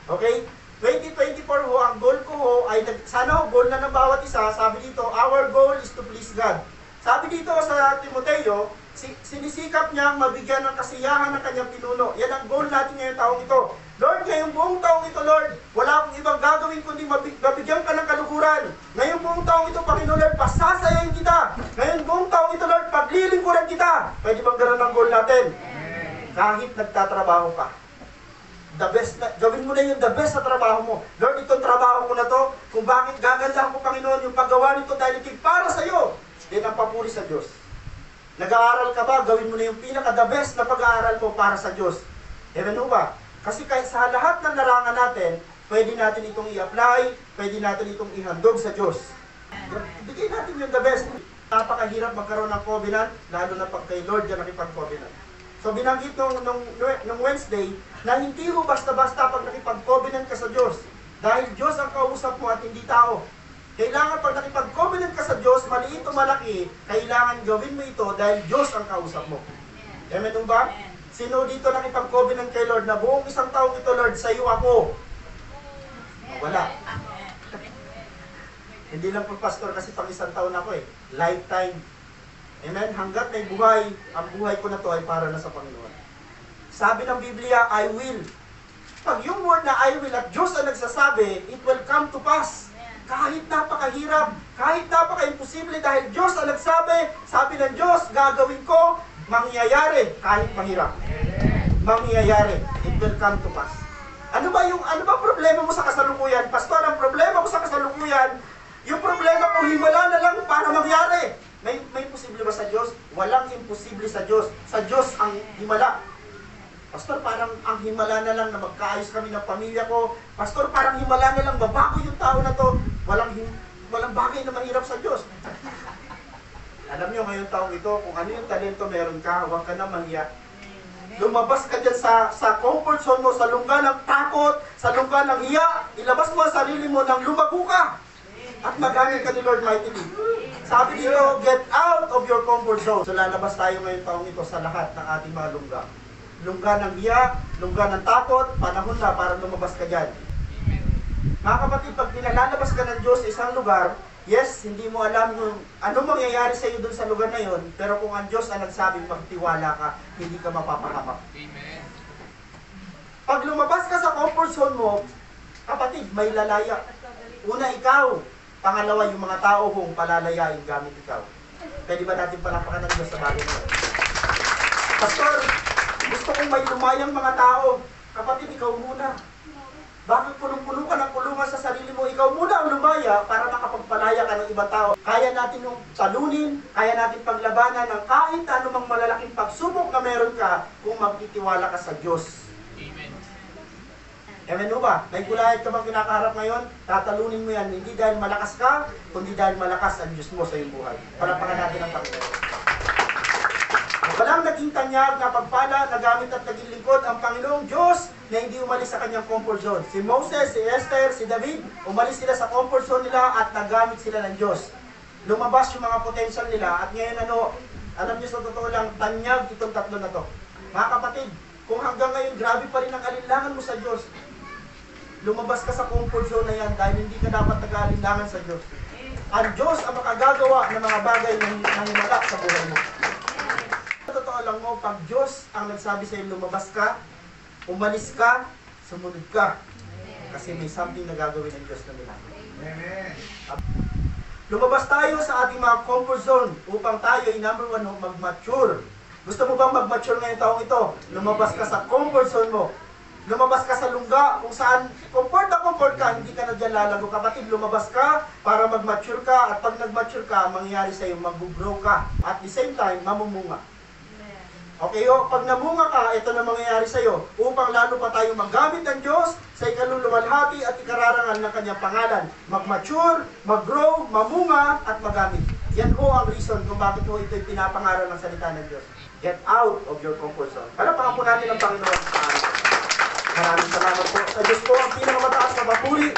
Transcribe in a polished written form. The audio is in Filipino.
Okay? 2024 ho, ang goal ko ho ay, sana ho, goal na ng bawat isa, sabi dito, our goal is to please God. Sabi dito sa Timoteo, sinisikap niyang mabigyan ng kasiyahan ng kanyang pinuno. Yan ang goal natin ngayong taong ito. Lord, ngayong buong taong ito, Lord, wala akong ibang gagawin kundi mabigyan ka ng kalukuran. Ngayong buong taong ito, Panginoon, Lord, pasasayain kita. Ngayong buong taong ito, Lord, paglilingkuran kita. Pwede bang ganun ang goal natin? Kahit nagtatrabaho ka. The best na, gawin mo na yung the best na trabaho mo. Lord, itong trabaho ko na to, kung bakit gaganda ako, Panginoon, yung paggawa nito dahil ito para sa iyo. Yan ang papuri sa Diyos. Nag-aaral ka ba, gawin mo na yung pinaka-the best na pag-aaral mo para sa Diyos. Amen mo ba? Kasi kahit sa lahat ng larangan natin, pwede natin itong i-apply, pwede natin itong ihandog sa Diyos. Bigay natin yung the best. Napakahirap magkaroon ng covenant, lalo na pag kay Lord yan nakipag-covenant. So binanggit nung Wednesday, na hindi mo basta-basta pag nakipag-covenant ka sa Diyos. Dahil Diyos ang kausap mo at hindi tao. Kailangan pag nakipag-covenant ka sa Diyos, maliit o malaki, kailangan gawin mo ito dahil Diyos ang kausap mo. Amen ba? Sino dito nakipag-covenant kay Lord na buong isang taong ito, Lord, sa iyo ako? Wala. Hindi lang po pastor kasi pang isang taon ako eh. Lifetime. Amen? Hanggat may buhay, ang buhay ko na to ay para na sa Panginoon. Sabi ng Biblia, I will. Pag yung word na I will at Diyos ang nagsasabi, it will come to pass. Kahit napakahirap, kahit napaka-imposible dahil Diyos ang nagsabi, sabi ng Diyos, gagawin ko, mangyayari kahit mahirap. Mangyayari. It will come to pass. Ano ba problema mo sa kasalukuyan? Pastor, ang problema ko sa kasalukuyan, yung problema ko himala na lang para mangyari. May imposible ba sa Diyos? Walang imposible sa Diyos. Sa Diyos ang himala. Pastor, parang ang himala na lang na magkaayos kami ng pamilya ko. Pastor, parang himala na lang mabago yung tao na to. Walang bagay na mahirap sa Diyos. Alam niyo ngayong taong ito, kung ano yung talento meron ka, huwag ka na mahiya. Lumabas ka dyan sa comfort zone mo, sa lungga ng takot, sa lungga ng hiya. Ilabas mo ang sarili mo nang lumago ka. At magamit ka ni Lord mightily. Sabi dito, get out of your comfort zone. So lalabas tayo ngayong taong ito sa lahat ng ating mga lungga. Lungga ng hiya, lungga ng takot, panahon na para lumabas ka dyan. Mga kapatid, pag pinalalabas ka ng Diyos sa isang lugar, yes, hindi mo alam yung ano mangyayari sa iyo dun sa lugar na yon, pero kung ang Diyos ang nagsabing magtiwala ka, hindi ka mapapahamak. Amen. Pag lumabas ka sa comfort zone mo, kapatid, may lalaya. Una, ikaw. Pangalawa, yung mga tao kung palalayain gamit ikaw. Pwede ba natin palapakan ng Diyos sa bagay na yun? Pastor, gusto kong may lumayang mga tao. Kapatid, ikaw muna. Bakit punong-puno ka ng kulungan sa sarili mo? Ikaw muna ang lumaya para makapagpalaya ka ng ibang tao. Kaya natin yung talunin, kaya natin paglabanan ng kahit anumang malalaking pagsubok na meron ka kung magtitiwala ka sa Diyos. Amen. Amen o ba? May gulahit ka bang kinakaharap ngayon? Tatalunin mo yan. Hindi dahil malakas ka, kundi dahil malakas ang Diyos mo sa iyong buhay. Palapakan natin ang Panginoon. Walang naging tanyag na pagpala, nagamit at naging lingkod ang Panginoong Diyos na hindi umalis sa kanyang comfort zone. Si Moses, si Esther, si David, umalis sila sa comfort zone nila at nagamit sila ng Diyos. Lumabas yung mga potential nila at ngayon alam niyo sa totoo lang, tanyag itong tatlo na to. Mga kapatid, kung hanggang ngayon grabe pa rin ang alinlangan mo sa Diyos, lumabas ka sa comfort zone na yan dahil hindi ka dapat nag-aalinlangan sa Diyos. Ang Diyos ang makagagawa ng mga bagay na himala sa buhay mo. Sa totoo lang mo, pag Diyos ang nagsabi sa iyo, lumabas ka, umalis ka, sumunod ka. Kasi may something na gagawin ng Diyos na milagro. Amen. Lumabas tayo sa ating mga comfort zone upang tayo ay number one, mag-mature. Gusto mo bang mag-mature ngayong taong ito? Lumabas ka sa comfort zone mo. Lumabas ka sa lungga kung saan comfort na comfort ka, hindi ka na dyan lalago. Kapatid, lumabas ka para mag-mature ka at pag nag-mature ka, mangyayari sa iyo, mag-grow ka. At the same time, mamumunga. Okay, pag namunga ka, ito na mangyayari sa iyo upang lalo pa tayo magamit ng Diyos sa ikaluluwalhati at ikararangal ng kanyang pangalan. Mag-mature, mag-grow, mamunga at magamit. Yan ho ang reason kung bakit ho ito'y pinapangaral ng salita ng Diyos. Get out of your comfort zone. Palapakan po natin ang Panginoon sa amin. Maraming salamat po. Sa Diyos po ang pinakamataas na papuri.